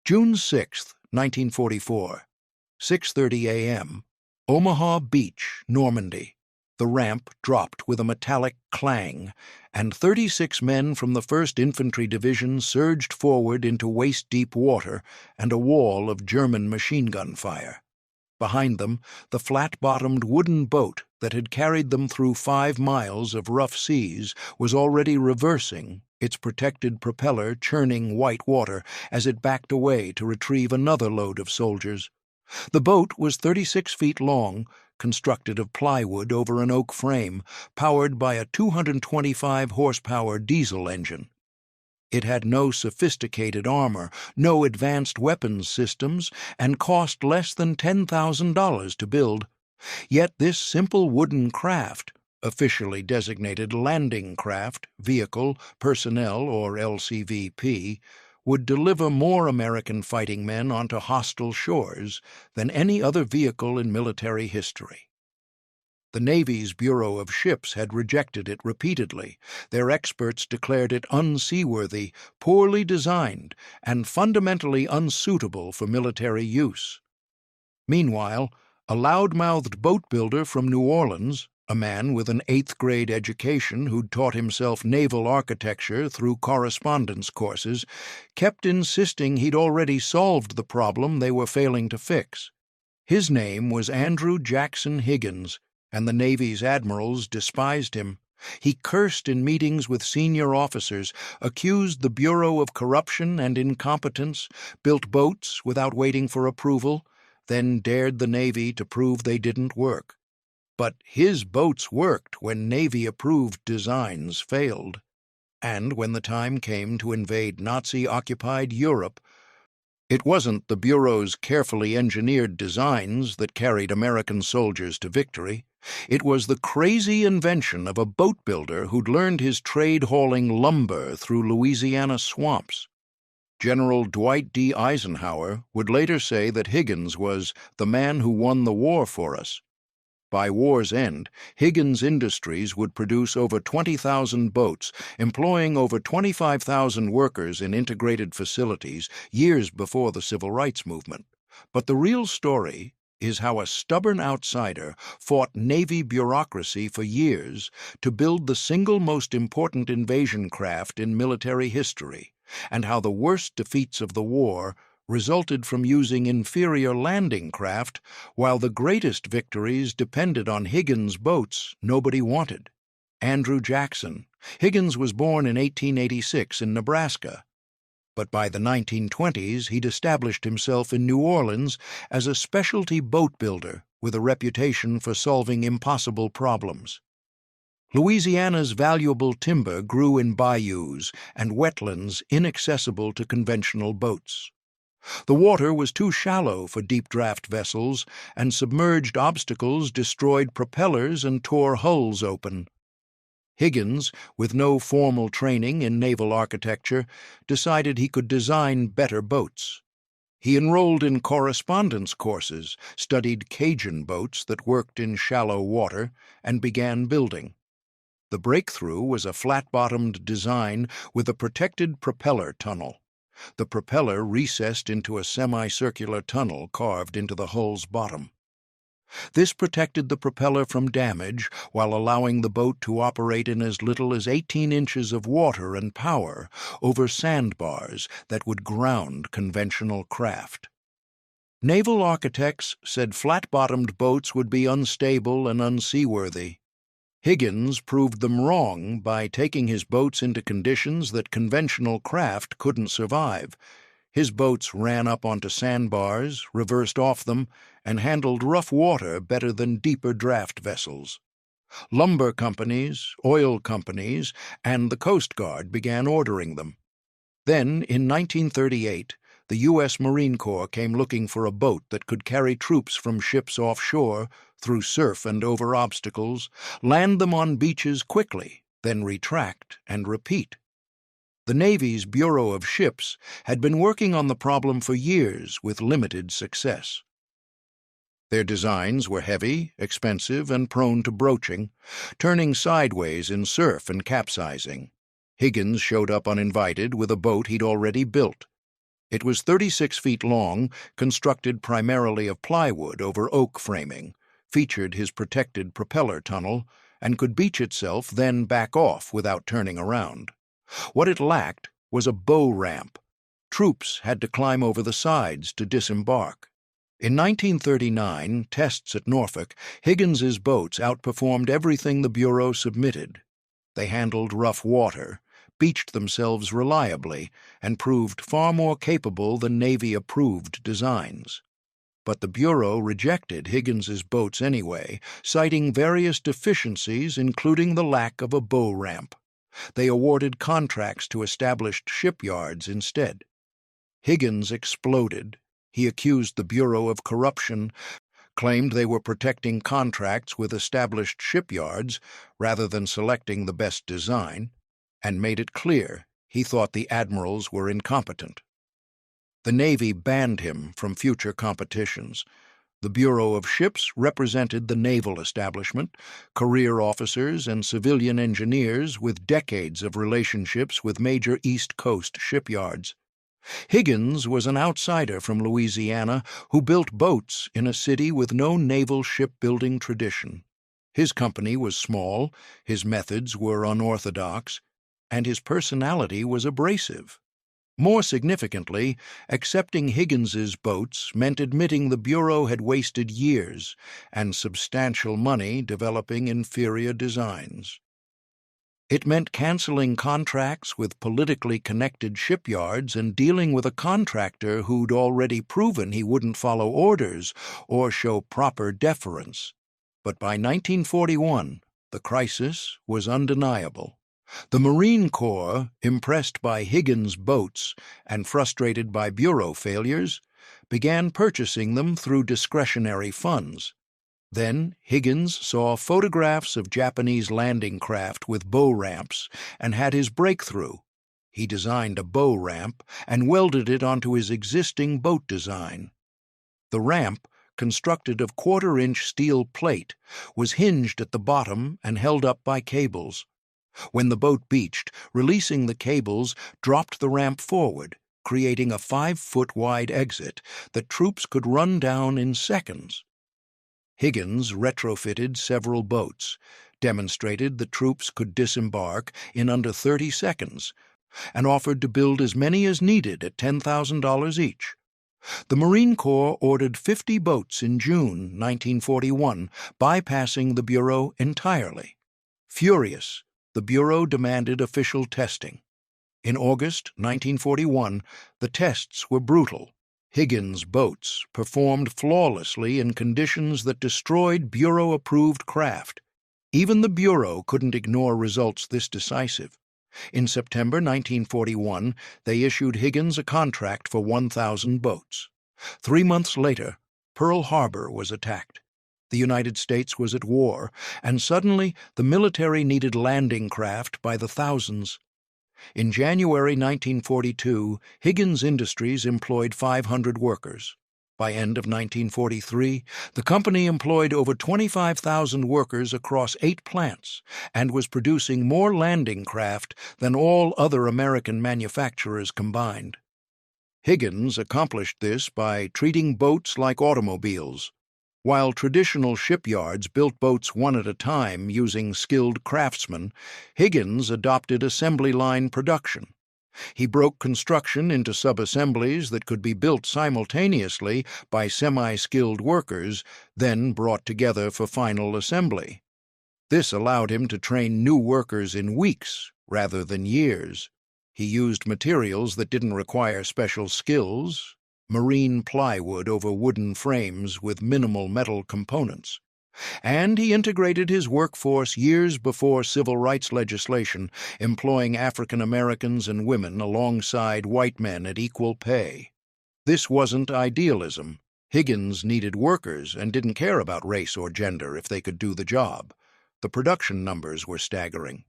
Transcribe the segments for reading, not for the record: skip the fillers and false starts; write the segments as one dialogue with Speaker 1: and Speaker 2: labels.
Speaker 1: June 6, 1944, 6:30 a.m., Omaha Beach, Normandy. The ramp dropped with a metallic clang, and 36 men from the 1st Infantry Division surged forward into waist-deep water and a wall of German machine gun fire. Behind them, the flat-bottomed wooden boat that had carried them through 5 miles of rough seas was already reversing, its protected propeller churning white water as it backed away to retrieve another load of soldiers. The boat was 36 feet long, constructed of plywood over an oak frame, powered by a 225-horsepower diesel engine. It had no sophisticated armor, no advanced weapons systems, and cost less than $10,000 to build. Yet this simple wooden craft, officially designated Landing Craft, Vehicle, Personnel, or LCVP, would deliver more American fighting men onto hostile shores than any other vehicle in military history. The Navy's Bureau of Ships had rejected it repeatedly. Their experts declared it unseaworthy, poorly designed, and fundamentally unsuitable for military use. Meanwhile, a loud-mouthed boatbuilder from New Orleans, a man with an 8th-grade education who'd taught himself naval architecture through correspondence courses, kept insisting he'd already solved the problem they were failing to fix. His name was Andrew Jackson Higgins, and the Navy's admirals despised him. He cursed in meetings with senior officers, accused the Bureau of corruption and incompetence, built boats without waiting for approval, then dared the Navy to prove they didn't work. But his boats worked when Navy-approved designs failed. And when the time came to invade Nazi-occupied Europe, it wasn't the Bureau's carefully engineered designs that carried American soldiers to victory. It was the crazy invention of a boat builder who'd learned his trade hauling lumber through Louisiana swamps. General Dwight D. Eisenhower would later say that Higgins was the man who won the war for us. By war's end, Higgins Industries would produce over 20,000 boats, employing over 25,000 workers in integrated facilities years before the Civil Rights Movement. But the real story is how a stubborn outsider fought Navy bureaucracy for years to build the single most important invasion craft in military history, and how the worst defeats of the war resulted from using inferior landing craft, while the greatest victories depended on Higgins boats nobody wanted. Andrew Jackson. Higgins was born in 1886 in Nebraska, but by the 1920s he'd established himself in New Orleans as a specialty boat builder with a reputation for solving impossible problems. Louisiana's valuable timber grew in bayous and wetlands inaccessible to conventional boats. The water was too shallow for deep-draft vessels, and submerged obstacles destroyed propellers and tore hulls open. Higgins, with no formal training in naval architecture, decided he could design better boats. He enrolled in correspondence courses, studied Cajun boats that worked in shallow water, and began building. The breakthrough was a flat-bottomed design with a protected propeller tunnel. The propeller recessed into a semicircular tunnel carved into the hull's bottom. This protected the propeller from damage while allowing the boat to operate in as little as 18 inches of water and power over sandbars that would ground conventional craft. Naval architects said flat-bottomed boats would be unstable and unseaworthy. Higgins proved them wrong by taking his boats into conditions that conventional craft couldn't survive. His boats ran up onto sandbars, reversed off them, and handled rough water better than deeper draft vessels. Lumber companies, oil companies, and the Coast Guard began ordering them. Then, in 1938, the U.S. Marine Corps came looking for a boat that could carry troops from ships offshore, through surf and over obstacles, land them on beaches quickly, then retract and repeat. The Navy's Bureau of Ships had been working on the problem for years with limited success. Their designs were heavy, expensive, and prone to broaching, turning sideways in surf and capsizing. Higgins showed up uninvited with a boat he'd already built. It was 36 feet long, constructed primarily of plywood over oak framing, featured his protected propeller tunnel, and could beach itself, then back off without turning around. What it lacked was a bow ramp. Troops had to climb over the sides to disembark. In 1939, tests at Norfolk, Higgins's boats outperformed everything the Bureau submitted. They handled rough water, beached themselves reliably, and proved far more capable than Navy-approved designs. But the Bureau rejected Higgins's boats anyway, citing various deficiencies, including the lack of a bow ramp. They awarded contracts to established shipyards instead. Higgins exploded. He accused the Bureau of corruption, claimed they were protecting contracts with established shipyards rather than selecting the best design, and made it clear he thought the admirals were incompetent. The Navy banned him from future competitions. The Bureau of Ships represented the naval establishment, career officers and civilian engineers with decades of relationships with major East Coast shipyards. Higgins was an outsider from Louisiana who built boats in a city with no naval shipbuilding tradition. His company was small, his methods were unorthodox, and his personality was abrasive. More significantly, accepting Higgins's boats meant admitting the Bureau had wasted years and substantial money developing inferior designs. It meant canceling contracts with politically connected shipyards and dealing with a contractor who'd already proven he wouldn't follow orders or show proper deference. But by 1941, the crisis was undeniable. The Marine Corps, impressed by Higgins' boats and frustrated by Bureau failures, began purchasing them through discretionary funds. Then Higgins saw photographs of Japanese landing craft with bow ramps and had his breakthrough. He designed a bow ramp and welded it onto his existing boat design. The ramp, constructed of quarter-inch steel plate, was hinged at the bottom and held up by cables. When the boat beached, releasing the cables dropped the ramp forward, creating a 5-foot-wide exit that troops could run down in seconds. Higgins retrofitted several boats, demonstrated that troops could disembark in under 30 seconds, and offered to build as many as needed at $10,000 each. The Marine Corps ordered 50 boats in June 1941, bypassing the Bureau entirely. Furious, the Bureau demanded official testing. In August 1941, the tests were brutal. Higgins' boats performed flawlessly in conditions that destroyed Bureau-approved craft. Even the Bureau couldn't ignore results this decisive. In September 1941, they issued Higgins a contract for 1,000 boats. 3 months later, Pearl Harbor was attacked. The United States was at war, and suddenly the military needed landing craft by the thousands. In January 1942, Higgins Industries employed 500 workers. By end of 1943, the company employed over 25,000 workers across 8 plants and was producing more landing craft than all other American manufacturers combined. Higgins accomplished this by treating boats like automobiles. While traditional shipyards built boats one at a time using skilled craftsmen, Higgins adopted assembly line production. He broke construction into sub-assemblies that could be built simultaneously by semi-skilled workers, then brought together for final assembly. This allowed him to train new workers in weeks rather than years. He used materials that didn't require special skills, marine plywood over wooden frames with minimal metal components. And he integrated his workforce years before civil rights legislation, employing African Americans and women alongside white men at equal pay. This wasn't idealism. Higgins needed workers and didn't care about race or gender if they could do the job. The production numbers were staggering.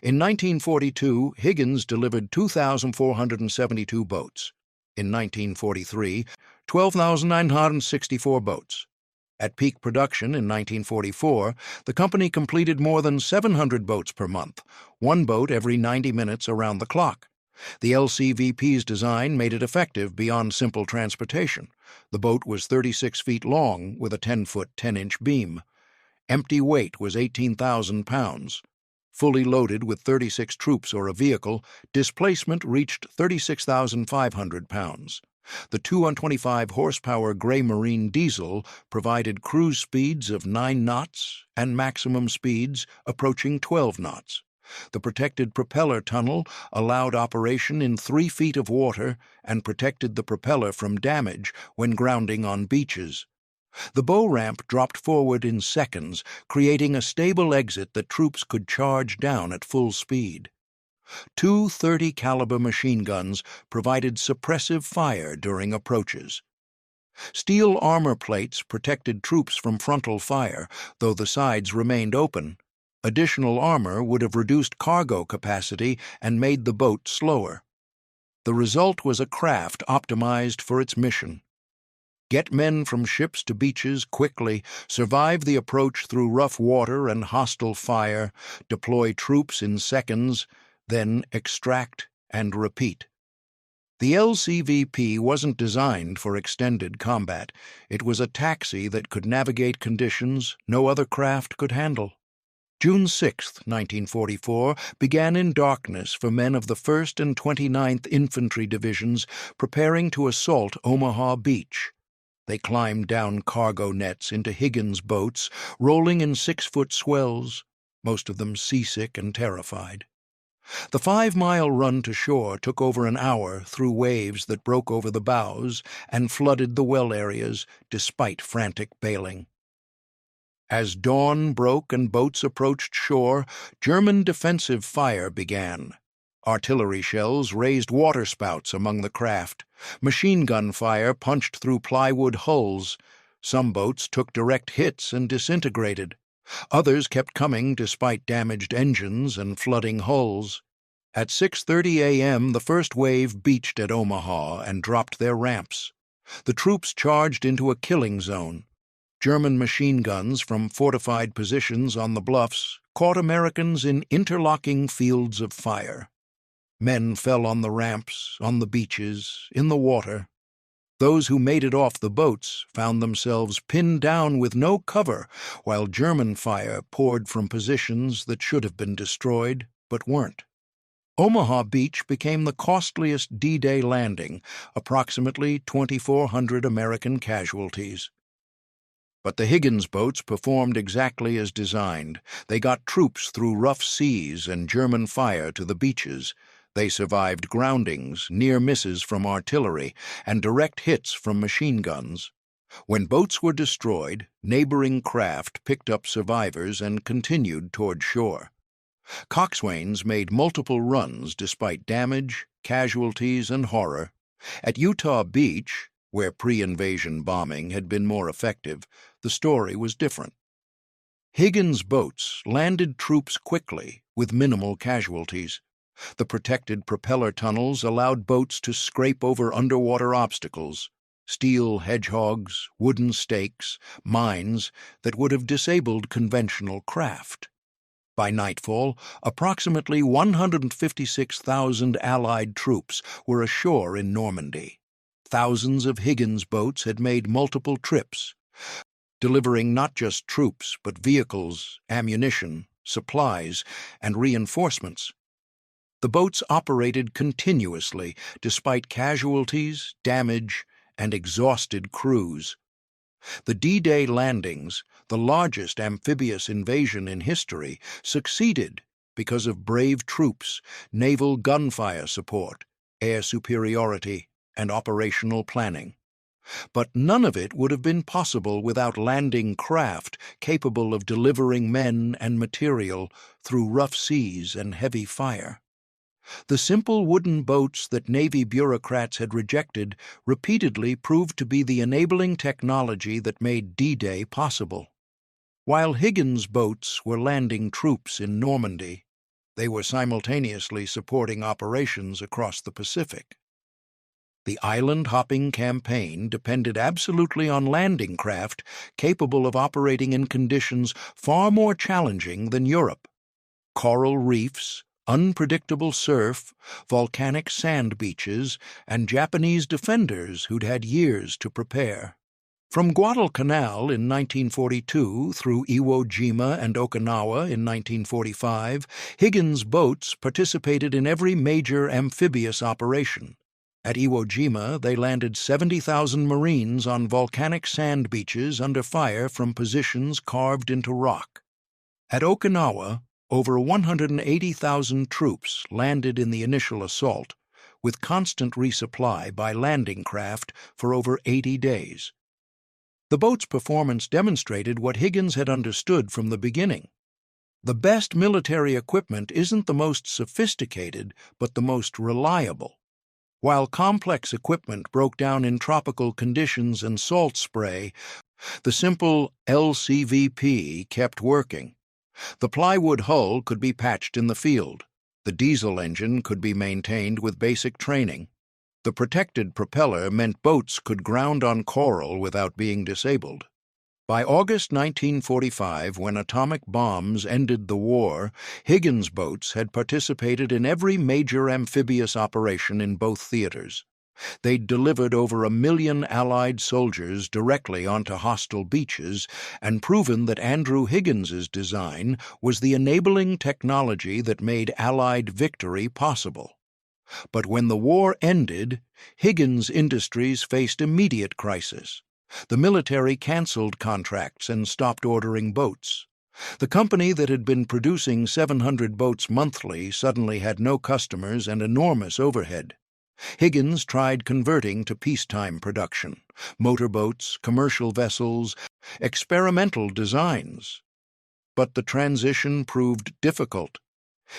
Speaker 1: In 1942, Higgins delivered 2,472 boats. In 1943, 12,964 boats. At peak production in 1944, the company completed more than 700 boats per month, 1 boat every 90 minutes around the clock. The LCVP's design made it effective beyond simple transportation. The boat was 36 feet long with a 10-foot, 10-inch beam. Empty weight was 18,000 pounds. Fully loaded with 36 troops or a vehicle, displacement reached 36,500 pounds. The 225-horsepower gray marine diesel provided cruise speeds of 9 knots and maximum speeds approaching 12 knots. The protected propeller tunnel allowed operation in 3 feet of water and protected the propeller from damage when grounding on beaches. The bow ramp dropped forward in seconds, creating a stable exit that troops could charge down at full speed. 2 .30-caliber machine guns provided suppressive fire during approaches. Steel armor plates protected troops from frontal fire, though the sides remained open. Additional armor would have reduced cargo capacity and made the boat slower. The result was a craft optimized for its mission. Get men from ships to beaches quickly, survive the approach through rough water and hostile fire, deploy troops in seconds, then extract and repeat. The LCVP wasn't designed for extended combat. It was a taxi that could navigate conditions no other craft could handle. June 6, 1944, began in darkness for men of the 1st and 29th Infantry Divisions preparing to assault Omaha Beach. They climbed down cargo nets into Higgins boats, rolling in 6-foot swells, most of them seasick and terrified. The 5-mile run to shore took over an hour through waves that broke over the bows and flooded the well areas despite frantic bailing. As dawn broke and boats approached shore, German defensive fire began. Artillery shells raised waterspouts among the craft. Machine gun fire punched through plywood hulls. Some boats took direct hits and disintegrated. Others kept coming despite damaged engines and flooding hulls. At 6:30 a.m., the first wave beached at Omaha and dropped their ramps. The troops charged into a killing zone. German machine guns from fortified positions on the bluffs caught Americans in interlocking fields of fire. Men fell on the ramps, on the beaches, in the water. Those who made it off the boats found themselves pinned down with no cover, while German fire poured from positions that should have been destroyed, but weren't. Omaha Beach became the costliest D-Day landing, approximately 2,400 American casualties. But the Higgins boats performed exactly as designed. They got troops through rough seas and German fire to the beaches. They survived groundings, near misses from artillery, and direct hits from machine guns. When boats were destroyed, neighboring craft picked up survivors and continued toward shore. Coxswains made multiple runs despite damage, casualties, and horror. At Utah Beach, where pre-invasion bombing had been more effective, the story was different. Higgins boats landed troops quickly with minimal casualties. The protected propeller tunnels allowed boats to scrape over underwater obstacles, steel hedgehogs, wooden stakes, mines that would have disabled conventional craft. By nightfall, approximately 156,000 Allied troops were ashore in Normandy. Thousands of Higgins boats had made multiple trips, delivering not just troops but vehicles, ammunition, supplies, and reinforcements. The boats operated continuously despite casualties, damage, and exhausted crews. The D-Day landings, the largest amphibious invasion in history, succeeded because of brave troops, naval gunfire support, air superiority, and operational planning. But none of it would have been possible without landing craft capable of delivering men and material through rough seas and heavy fire. The simple wooden boats that Navy bureaucrats had rejected repeatedly proved to be the enabling technology that made D-Day possible. While Higgins boats were landing troops in Normandy, they were simultaneously supporting operations across the Pacific. The island-hopping campaign depended absolutely on landing craft capable of operating in conditions far more challenging than Europe. Coral reefs, unpredictable surf, volcanic sand beaches, and Japanese defenders who'd had years to prepare. From Guadalcanal in 1942 through Iwo Jima and Okinawa in 1945, Higgins boats participated in every major amphibious operation. At Iwo Jima, they landed 70,000 Marines on volcanic sand beaches under fire from positions carved into rock. At Okinawa, over 180,000 troops landed in the initial assault, with constant resupply by landing craft for over 80 days. The boat's performance demonstrated what Higgins had understood from the beginning. The best military equipment isn't the most sophisticated, but the most reliable. While complex equipment broke down in tropical conditions and salt spray, the simple LCVP kept working. The plywood hull could be patched in the field. The diesel engine could be maintained with basic training. The protected propeller meant boats could ground on coral without being disabled. By August 1945, when atomic bombs ended the war, Higgins boats had participated in every major amphibious operation in both theaters. They'd delivered over 1 million Allied soldiers directly onto hostile beaches and proven that Andrew Higgins's design was the enabling technology that made Allied victory possible. But when the war ended, Higgins Industries faced immediate crisis. The military canceled contracts and stopped ordering boats. The company that had been producing 700 boats monthly suddenly had no customers and enormous overhead. Higgins tried converting to peacetime production, motorboats, commercial vessels, experimental designs. But the transition proved difficult.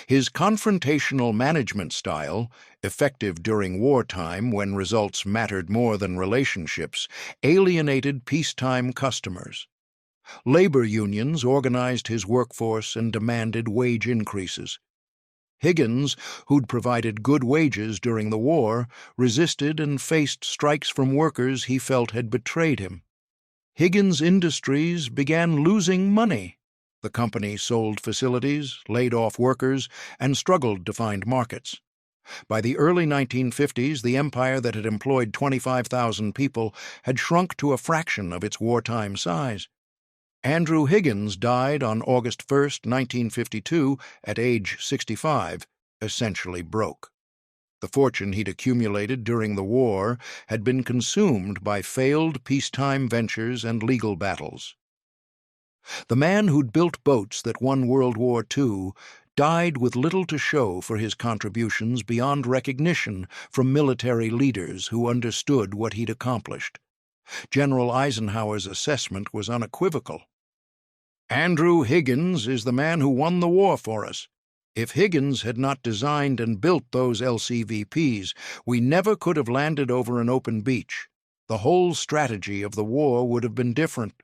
Speaker 1: His confrontational management style, effective during wartime when results mattered more than relationships, alienated peacetime customers. Labor unions organized his workforce and demanded wage increases. Higgins, who'd provided good wages during the war, resisted and faced strikes from workers he felt had betrayed him. Higgins Industries began losing money. The company sold facilities, laid off workers, and struggled to find markets. By the early 1950s, the empire that had employed 25,000 people had shrunk to a fraction of its wartime size. Andrew Higgins died on August 1, 1952, at age 65, essentially broke. The fortune he'd accumulated during the war had been consumed by failed peacetime ventures and legal battles. The man who'd built boats that won World War II died with little to show for his contributions beyond recognition from military leaders who understood what he'd accomplished. General Eisenhower's assessment was unequivocal. "Andrew Higgins is the man who won the war for us. If Higgins had not designed and built those LCVPs, we never could have landed over an open beach. The whole strategy of the war would have been different."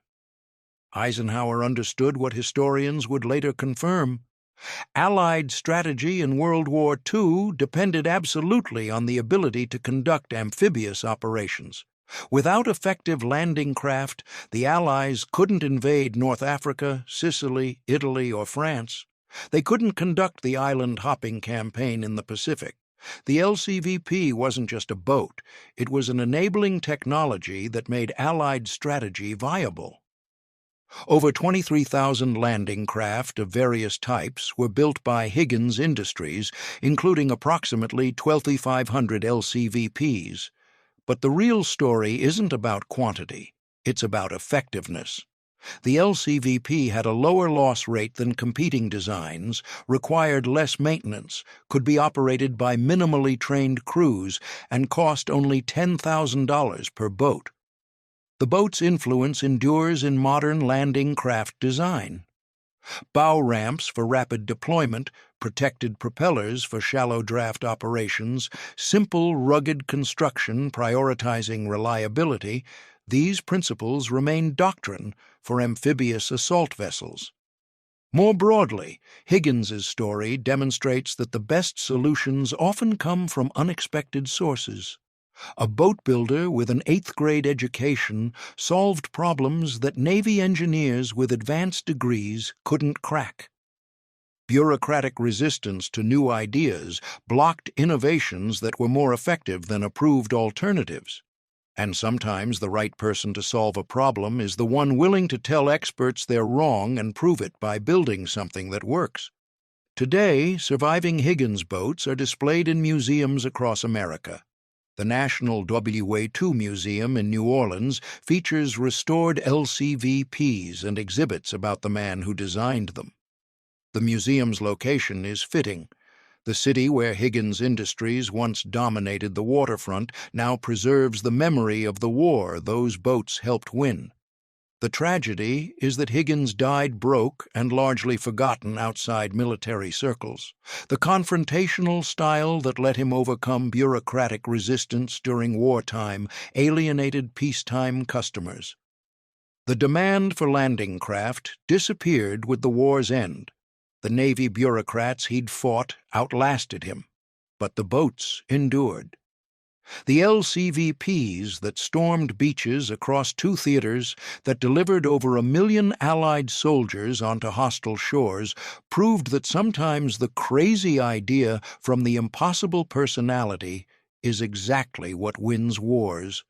Speaker 1: Eisenhower understood what historians would later confirm. Allied strategy in World War II depended absolutely on the ability to conduct amphibious operations. Without effective landing craft, the Allies couldn't invade North Africa, Sicily, Italy, or France. They couldn't conduct the island-hopping campaign in the Pacific. The LCVP wasn't just a boat, it was an enabling technology that made Allied strategy viable. Over 23,000 landing craft of various types were built by Higgins Industries, including approximately 2,500 LCVPs. But the real story isn't about quantity, it's about effectiveness. The LCVP had a lower loss rate than competing designs, required less maintenance, could be operated by minimally trained crews, and cost only $10,000 per boat. The boat's influence endures in modern landing craft design. Bow ramps for rapid deployment, protected propellers for shallow draft operations, simple, rugged construction prioritizing reliability, these principles remain doctrine for amphibious assault vessels. More broadly, Higgins's story demonstrates that the best solutions often come from unexpected sources. A boat builder with an 8th-grade education solved problems that Navy engineers with advanced degrees couldn't crack. bureaucratic resistance to new ideas blocked innovations that were more effective than approved alternatives. And sometimes the right person to solve a problem is the one willing to tell experts they're wrong and prove it by building something that works. Today, surviving Higgins boats are displayed in museums across America. The National WWII Museum in New Orleans features restored LCVPs and exhibits about the man who designed them. The museum's location is fitting. The city where Higgins Industries once dominated the waterfront now preserves the memory of the war those boats helped win. The tragedy is that Higgins died broke and largely forgotten outside military circles. The confrontational style that let him overcome bureaucratic resistance during wartime alienated peacetime customers. The demand for landing craft disappeared with the war's end. The Navy bureaucrats he'd fought outlasted him, but the boats endured. The LCVPs that stormed beaches across 2 theaters, that delivered over 1 million Allied soldiers onto hostile shores, proved that sometimes the crazy idea from the impossible personality is exactly what wins wars.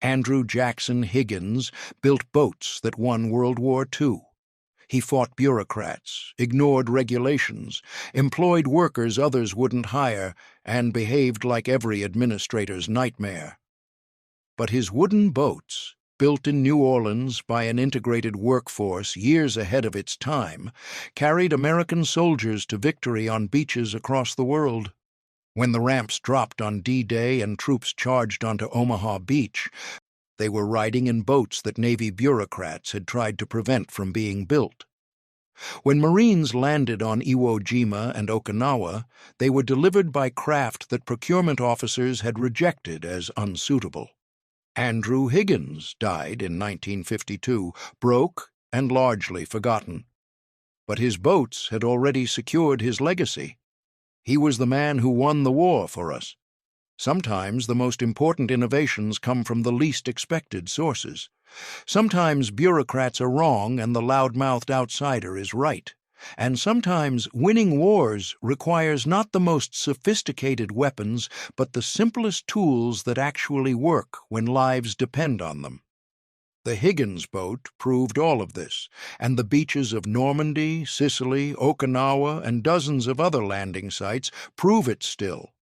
Speaker 1: Andrew Jackson Higgins built boats that won World War II. He fought bureaucrats, ignored regulations, employed workers others wouldn't hire, and behaved like every administrator's nightmare. But his wooden boats, built in New Orleans by an integrated workforce years ahead of its time, carried American soldiers to victory on beaches across the world. When the ramps dropped on D-Day and troops charged onto Omaha Beach, they were riding in boats that Navy bureaucrats had tried to prevent from being built. When Marines landed on Iwo Jima and Okinawa, they were delivered by craft that procurement officers had rejected as unsuitable. Andrew Higgins died in 1952, broke and largely forgotten. But his boats had already secured his legacy. He was the man who won the war for us. Sometimes the most important innovations come from the least expected sources. Sometimes bureaucrats are wrong and the loud-mouthed outsider is right. And sometimes winning wars requires not the most sophisticated weapons, but the simplest tools that actually work when lives depend on them. The Higgins boat proved all of this, and the beaches of Normandy, Sicily, Okinawa, and dozens of other landing sites prove it still.